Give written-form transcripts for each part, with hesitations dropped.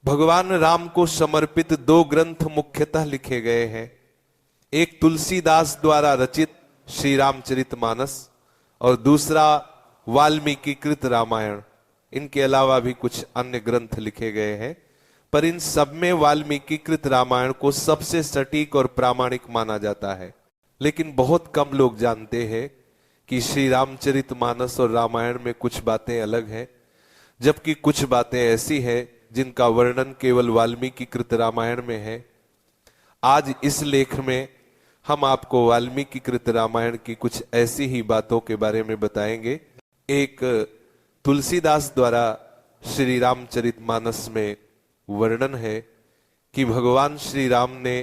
भगवान राम को समर्पित दो ग्रंथ मुख्यतः लिखे गए हैं। एक तुलसीदास द्वारा रचित श्री रामचरितमानस और दूसरा वाल्मीकि कृत रामायण। इनके अलावा भी कुछ अन्य ग्रंथ लिखे गए हैं, पर इन सब में वाल्मीकि कृत रामायण को सबसे सटीक और प्रामाणिक माना जाता है। लेकिन बहुत कम लोग जानते हैं कि श्री रामचरितमानस और रामायण में कुछ बातें अलग हैं, जबकि कुछ बातें ऐसी हैं जिनका वर्णन केवल वाल्मीकि कृत रामायण में है। आज इस लेख में हम आपको वाल्मीकि कृत रामायण की कुछ ऐसी ही बातों के बारे में बताएंगे। एक तुलसीदास द्वारा श्री रामचरितमानस में वर्णन है कि भगवान श्री राम ने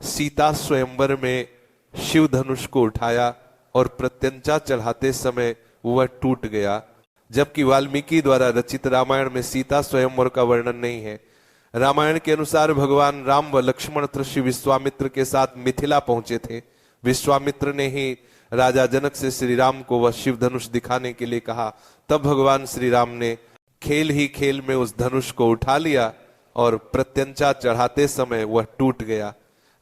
सीता स्वयंवर में शिव धनुष को उठाया और प्रत्यंचा चढ़ाते समय वह टूट गया, जबकि वाल्मीकि द्वारा रचित रामायण में सीता स्वयंवर का वर्णन नहीं है। रामायण के अनुसार भगवान राम व लक्ष्मण ऋषि विश्वामित्र के साथ मिथिला पहुंचे थे। विश्वामित्र ने ही राजा जनक से श्री राम को वह शिव धनुष दिखाने के लिए कहा। तब भगवान श्री राम ने खेल ही खेल में उस धनुष को उठा लिया और प्रत्यंचा चढ़ाते समय वह टूट गया।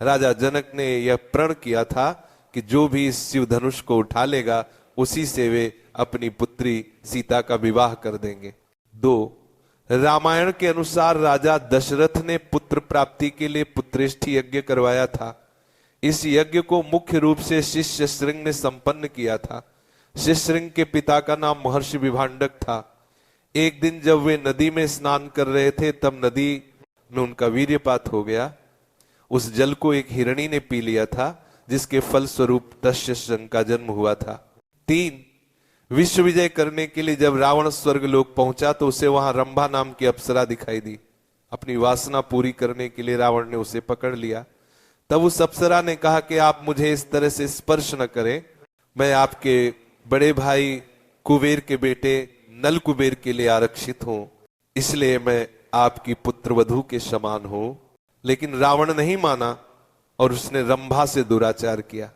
राजा जनक ने यह प्रण किया था कि जो भी इस शिव धनुष को उठा लेगा उसी से वे अपनी पुत्री सीता का विवाह कर देंगे। 2. रामायण के अनुसार राजा दशरथ ने पुत्र प्राप्ति के लिए पुत्रेष्ठी यज्ञ करवाया था। इस यज्ञ को मुख्य रूप से शिष्य श्रृंग ने संपन्न किया था। शिष्य श्रृंग के पिता का नाम महर्षि विभांडक था। एक दिन जब वे नदी में स्नान कर रहे थे तब नदी में उनका वीर्यपात हो गया। उस जल को एक हिरणी ने पी लिया था, जिसके फलस्वरूप दस्य श्रृंग का जन्म हुआ था। 3. विश्व विजय करने के लिए जब रावण स्वर्ग लोक पहुंचा तो उसे वहां रंभा नाम की अप्सरा दिखाई दी। अपनी वासना पूरी करने के लिए रावण ने उसे पकड़ लिया। तब उस अप्सरा ने कहा कि आप मुझे इस तरह से स्पर्श न करें, मैं आपके बड़े भाई कुबेर के बेटे नल कुबेर के लिए आरक्षित हूं, इसलिए मैं आपकी पुत्रवधू के समान हूं। लेकिन रावण नहीं माना और उसने रंभा से दुराचार किया।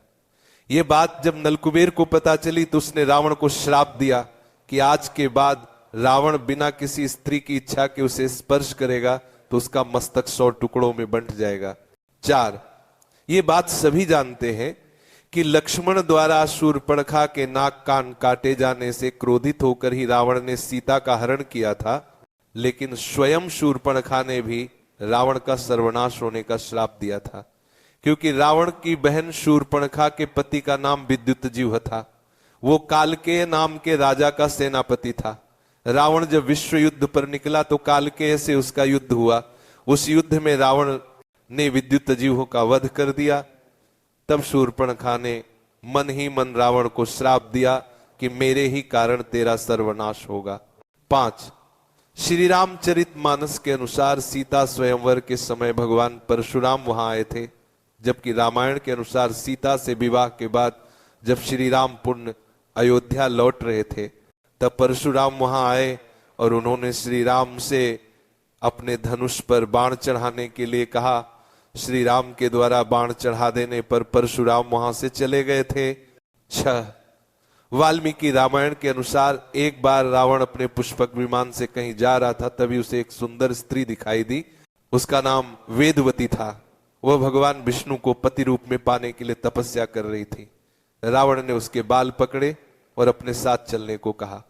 यह बात जब नलकुबेर को पता चली तो उसने रावण को श्राप दिया कि आज के बाद रावण बिना किसी स्त्री की इच्छा के उसे स्पर्श करेगा तो उसका मस्तक 100 टुकड़ों में बंट जाएगा। 4. ये बात सभी जानते हैं कि लक्ष्मण द्वारा शूर्पणखा के नाक कान काटे जाने से क्रोधित होकर ही रावण ने सीता का हरण किया था, लेकिन स्वयं शूर्पणखा ने भी रावण का सर्वनाश होने का श्राप दिया था, क्योंकि रावण की बहन शूर्पणखा के पति का नाम विद्युतजीव था। वो कालकेय नाम के राजा का सेनापति था। रावण जब विश्व युद्ध पर निकला तो कालकेय से उसका युद्ध हुआ। उस युद्ध में रावण ने विद्युतजीव का वध कर दिया। तब शूर्पणखा ने मन ही मन रावण को श्राप दिया कि मेरे ही कारण तेरा सर्वनाश होगा। 5. श्री रामचरितमानस के अनुसार सीता स्वयंवर के समय भगवान परशुराम वहां आए थे, जबकि रामायण के अनुसार सीता से विवाह के बाद जब श्री राम पुण्य अयोध्या लौट रहे थे तब परशुराम वहां आए और उन्होंने श्री राम से अपने धनुष पर बाण चढ़ाने के लिए कहा। श्री राम के द्वारा बाण चढ़ा देने पर परशुराम वहां से चले गए थे। 6. वाल्मीकि रामायण के अनुसार एक बार रावण अपने पुष्पक विमान से कहीं जा रहा था, तभी उसे एक सुंदर स्त्री दिखाई दी। उसका नाम वेदवती था। वह भगवान विष्णु को पति रूप में पाने के लिए तपस्या कर रही थी। रावण ने उसके बाल पकड़े और अपने साथ चलने को कहा।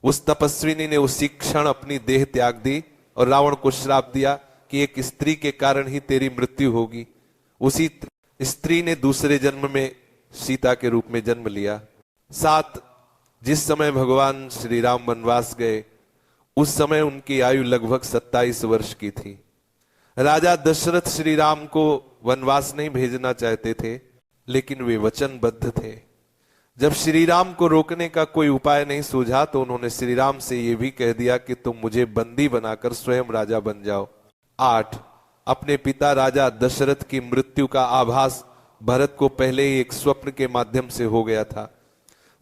उस तपस्विनी ने उसी क्षण अपनी देह त्याग दी और रावण को श्राप दिया कि एक स्त्री के कारण ही तेरी मृत्यु होगी। उसी स्त्री ने दूसरे जन्म में सीता के रूप में जन्म लिया। 7. जिस समय भगवान श्री राम वनवास गए उस समय उनकी आयु लगभग 27 वर्ष की थी। राजा दशरथ श्री राम को वनवास नहीं भेजना चाहते थे, लेकिन वे वचनबद्ध थे। जब श्री राम को रोकने का कोई उपाय नहीं सूझा तो उन्होंने श्री राम से यह भी कह दिया कि तुम मुझे बंदी बनाकर स्वयं राजा बन जाओ। 8. अपने पिता राजा दशरथ की मृत्यु का आभास भरत को पहले ही एक स्वप्न के माध्यम से हो गया था।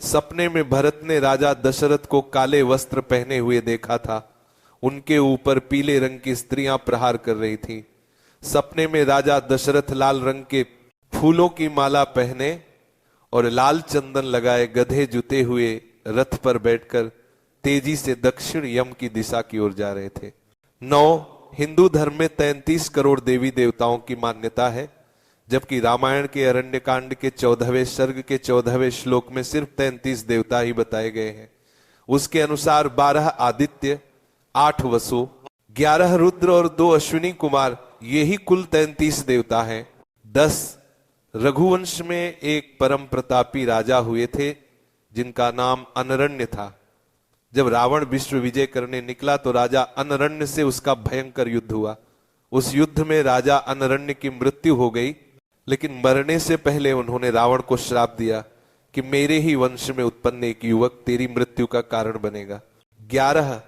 सपने में भरत ने राजा दशरथ को काले वस्त्र पहने हुए देखा था। उनके ऊपर पीले रंग की स्त्रियां प्रहार कर रही थी। सपने में राजा दशरथ लाल रंग के फूलों की माला पहने और लाल चंदन लगाए गधे जुते हुए रथ पर बैठकर तेजी से दक्षिण यम की दिशा की ओर जा रहे थे। 9. हिंदू धर्म में 33 करोड़ देवी देवताओं की मान्यता है, जबकि रामायण के अरण्यकांड के 14वें सर्ग के 14वें श्लोक में सिर्फ 33 देवता ही बताए गए हैं। उसके अनुसार 12 आदित्य, 8 वसु, 11 रुद्र और 2 अश्विनी कुमार, यही कुल 33 देवता हैं। 10 रघुवंश में एक परम प्रतापी राजा हुए थे जिनका नाम अनरण्य था। जब रावण विश्व विजय करने निकला तो राजा अनरण्य से उसका भयंकर युद्ध हुआ। उस युद्ध में राजा अनरण्य की मृत्यु हो गई, लेकिन मरने से पहले उन्होंने रावण को श्राप दिया कि मेरे ही वंश में उत्पन्न एक युवक तेरी मृत्यु का कारण बनेगा। 11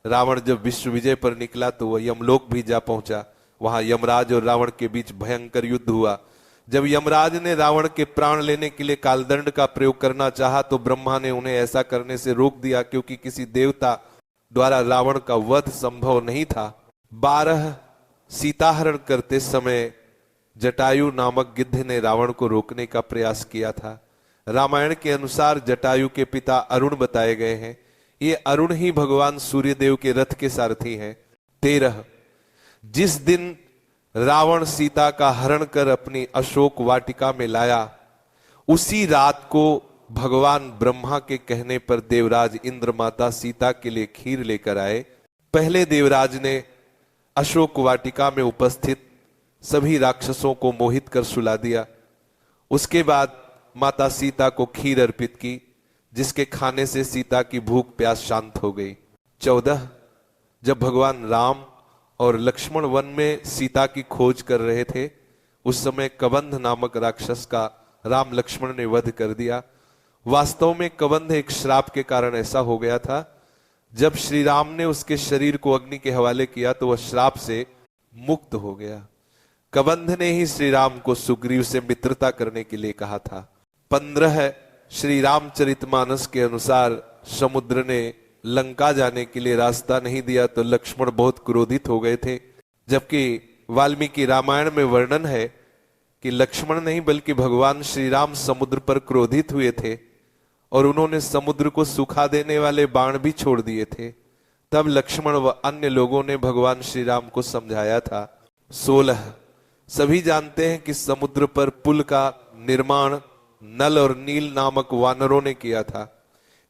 रावण जब विश्व विजय पर निकला तो वह यमलोक भी जा पहुंचा। वहां यमराज और रावण के बीच भयंकर युद्ध हुआ। जब यमराज ने रावण के प्राण लेने के लिए कालदंड का प्रयोग करना चाहा तो ब्रह्मा ने उन्हें ऐसा करने से रोक दिया, क्योंकि किसी देवता द्वारा रावण का वध संभव नहीं था। 12 सीताहरण करते समय जटायु नामक गिद्ध ने रावण को रोकने का प्रयास किया था। रामायण के अनुसार जटायु के पिता अरुण बताए गए हैं। ये अरुण ही भगवान सूर्यदेव के रथ के सारथी हैं। 13 जिस दिन रावण सीता का हरण कर अपनी अशोक वाटिका में लाया, उसी रात को भगवान ब्रह्मा के कहने पर देवराज इंद्र माता सीता के लिए खीर लेकर आए। पहले देवराज ने अशोक वाटिका में उपस्थित सभी राक्षसों को मोहित कर सुला दिया। उसके बाद माता सीता को खीर अर्पित की, जिसके खाने से सीता की भूख प्यास शांत हो गई। 14 जब भगवान राम और लक्ष्मण वन में सीता की खोज कर रहे थे, उस समय कबंध नामक राक्षस का राम लक्ष्मण ने वध कर दिया। वास्तव में कबंध एक श्राप के कारण ऐसा हो गया था। जब श्री राम ने उसके शरीर को अग्नि के हवाले किया तो वह श्राप से मुक्त हो गया। कबंध ने ही श्री राम को सुग्रीव से मित्रता करने के लिए कहा था। 15 श्री रामचरितमानस के अनुसार समुद्र ने लंका जाने के लिए रास्ता नहीं दिया तो लक्ष्मण बहुत क्रोधित हो गए थे, जबकि वाल्मीकि रामायण में वर्णन है कि लक्ष्मण नहीं बल्कि भगवान श्री राम समुद्र पर क्रोधित हुए थे और उन्होंने समुद्र को सुखा देने वाले बाण भी छोड़ दिए थे। तब लक्ष्मण व अन्य लोगों ने भगवान श्री राम को समझाया था। 16 सभी जानते हैं कि समुद्र पर पुल का निर्माण नल और नील नामक वानरों ने किया था,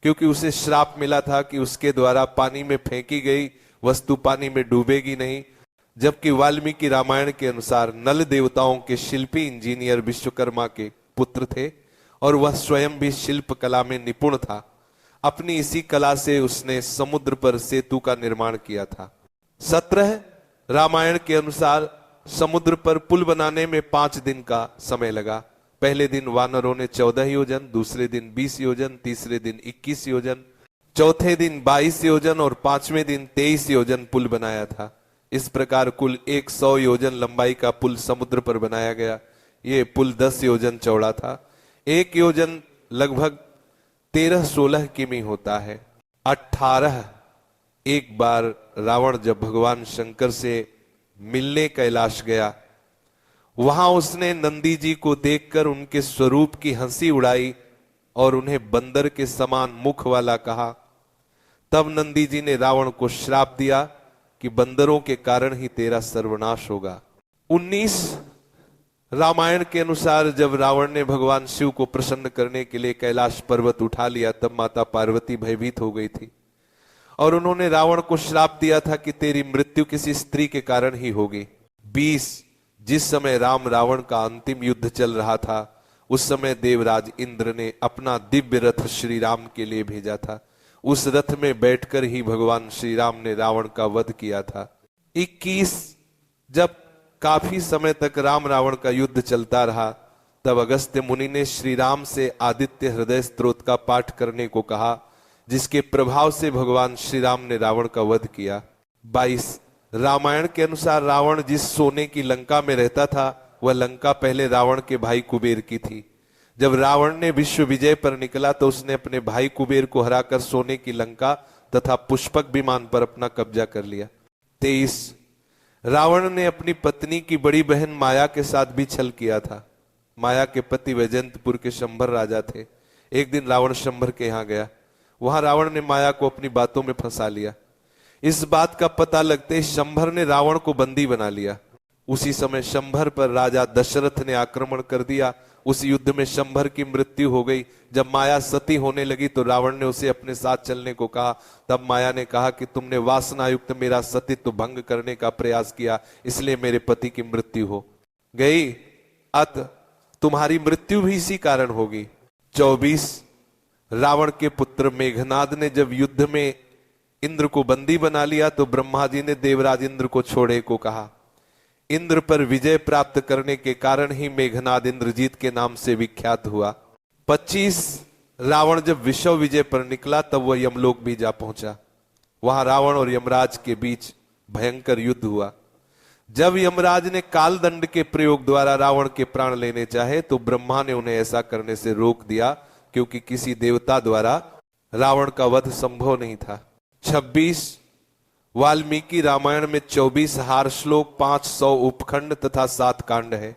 क्योंकि उसे श्राप मिला था कि उसके द्वारा पानी में फेंकी गई वस्तु पानी में डूबेगी नहीं। जबकि वाल्मीकि रामायण के अनुसार नल देवताओं के शिल्पी इंजीनियर विश्वकर्मा के पुत्र थे और वह स्वयं भी शिल्प कला में निपुण था। अपनी इसी कला से उसने समुद्र पर सेतु का निर्माण किया था। 17 रामायण के अनुसार समुद्र पर पुल बनाने में 5 दिन का समय लगा। पहले दिन वानरों ने 14 योजन, दूसरे दिन 20 योजन, तीसरे दिन 21 योजन, चौथे दिन 22 योजन और 5वें दिन 23 योजन पुल बनाया था। इस प्रकार कुल 100 योजन लंबाई का पुल समुद्र पर बनाया गया। ये पुल 10 योजन चौड़ा था। 1 योजन लगभग 13-16 किमी होता है। 18 एक बार रावण जब भगवान शंकर से मिलने कैलाश गया, वहां उसने नंदी जी को देखकर उनके स्वरूप की हंसी उड़ाई और उन्हें बंदर के समान मुख वाला कहा। तब नंदी जी ने रावण को श्राप दिया कि बंदरों के कारण ही तेरा सर्वनाश होगा। 19 रामायण के अनुसार जब रावण ने भगवान शिव को प्रसन्न करने के लिए कैलाश पर्वत उठा लिया, तब माता पार्वती भयभीत हो गई थी और उन्होंने रावण को श्राप दिया था कि तेरी मृत्यु किसी स्त्री के कारण ही होगी। 20 जिस समय राम रावण का अंतिम युद्ध चल रहा था, उस समय देवराज इंद्र ने अपना दिव्य रथ श्री राम के लिए भेजा था। उस रथ में बैठकर ही भगवान श्री राम ने रावण का वध किया था। 21 जब काफी समय तक राम रावण का युद्ध चलता रहा, तब अगस्त्य मुनि ने श्री राम से आदित्य हृदय स्तोत्र का पाठ करने को कहा, जिसके प्रभाव से भगवान श्री राम ने रावण का वध किया। 22 रामायण के अनुसार रावण जिस सोने की लंका में रहता था, वह लंका पहले रावण के भाई कुबेर की थी। जब रावण ने विश्व विजय पर निकला तो उसने अपने भाई कुबेर को हराकर सोने की लंका तथा पुष्पक विमान पर अपना कब्जा कर लिया। 23 रावण ने अपनी पत्नी की बड़ी बहन माया के साथ भी छल किया था। माया के पति वैजंतपुर के शंभर राजा थे। एक दिन रावण शंभर के यहां गया। वहां रावण ने माया को अपनी बातों में फंसा लिया। इस बात का पता लगते शंभर ने रावण को बंदी बना लिया। उसी समय शंभर पर राजा दशरथ ने आक्रमण कर दिया। उस युद्ध में शंभर की मृत्यु हो गई। जब माया सती होने लगी तो रावण ने उसे अपने साथ चलने को कहा। तब माया ने कहा कि तुमने वासनायुक्त मेरा सतीत्व भंग करने का प्रयास किया, इसलिए मेरे पति की मृत्यु हो गई। अत तुम्हारी मृत्यु भी इसी कारण होगी। 24 रावण के पुत्र मेघनाद ने जब युद्ध में इंद्र को बंदी बना लिया तो ब्रह्मा जी ने देवराज इंद्र को छोड़े को कहा। इंद्र पर विजय प्राप्त करने के कारण ही मेघनाद इंद्रजीत के नाम से विख्यात हुआ। 25 रावण जब विश्व विजय पर निकला तब वह यमलोक भी जा पहुंचा। वहां रावण और यमराज के बीच भयंकर युद्ध हुआ। जब यमराज ने काल दंड के प्रयोग द्वारा रावण के प्राण लेने चाहे तो ब्रह्मा ने उन्हें ऐसा करने से रोक दिया, क्योंकि किसी देवता द्वारा रावण का वध संभव नहीं था। 26 वाल्मीकि रामायण में 24 हार श्लोक, 500 उपखंड तथा 7 कांड है।